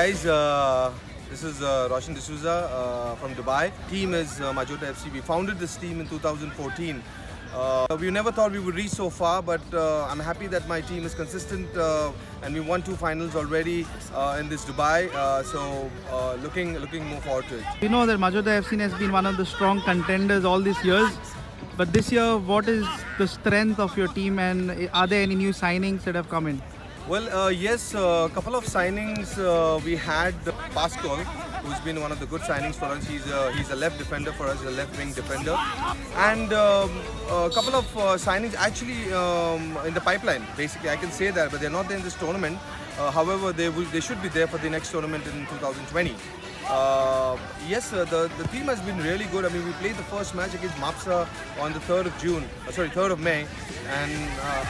guys, this is Roshan D'Souza from Dubai. Team is Majota FC. We founded this team in 2014. We never thought we would reach so far, but I'm happy that my team is consistent and we won 2 finals already in this Dubai. So looking more forward to it. We know that Majota FC has been one of the strong contenders all these years. But this year, what is the strength of your team, and are there any new signings that have come in? Well, yes, a couple of signings. We had Pascal, who's been one of the good signings for us. He's a left defender for us, a left wing defender. And a couple of signings actually in the pipeline, basically. I can say that, but they're not there in this tournament. However, they should be there for the next tournament in 2020. Yes, the team has been really good. I mean, we played the first match against Mapsa on the 3rd of May, and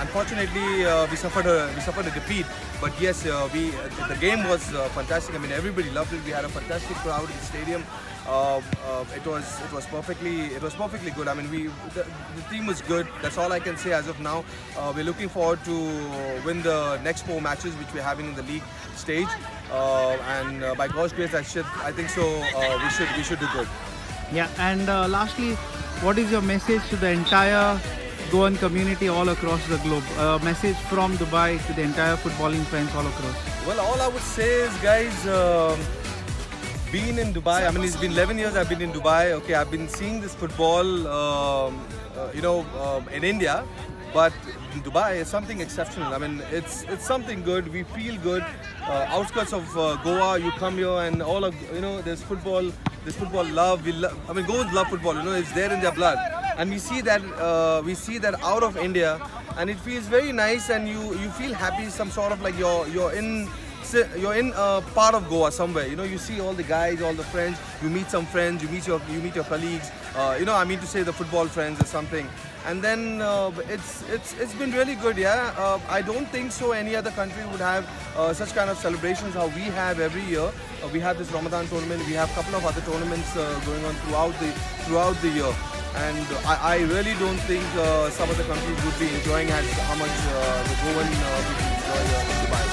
unfortunately we suffered a defeat. But yes, the game was fantastic. I mean, everybody loved it. We had a fantastic crowd in the stadium. It was perfectly good. I mean, the team was good. That's all I can say as of now. We're looking forward to win the next 4 matches which we're having in the league stage, and by God's grace, I think so. We should do good. Yeah, and lastly, what is your message to the entire Goan community all across the globe? A message from Dubai to the entire footballing fans all across. Well, all I would say is, guys, being in Dubai, I mean, it's been 11 years I've been in Dubai. Okay, I've been seeing this football, in India, but in Dubai is something exceptional. I mean, it's something good. We feel good. Outskirts of Goa, you come here and all of, there's football. There's football love. I mean, Goans love football. It's there in their blood, and we see that out of India, and it feels very nice, and you feel happy. Some sort of like you're in a part of Goa somewhere. You see all the guys, all the friends. You meet some friends. You meet your colleagues. I mean to say the football friends or something. And then it's been really good. Yeah, I don't think so any other country would have such kind of celebrations how we have every year. We have this Ramadan tournament. We have a couple of other tournaments going on throughout the year. And I really don't think some other countries would be enjoying how much the Goan people enjoy in Dubai.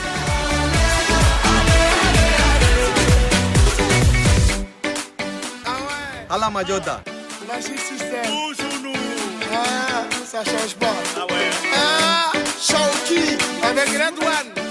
Allah Majota. Magic system. Ça change pas. Ah ouais. Shawky avec Red One.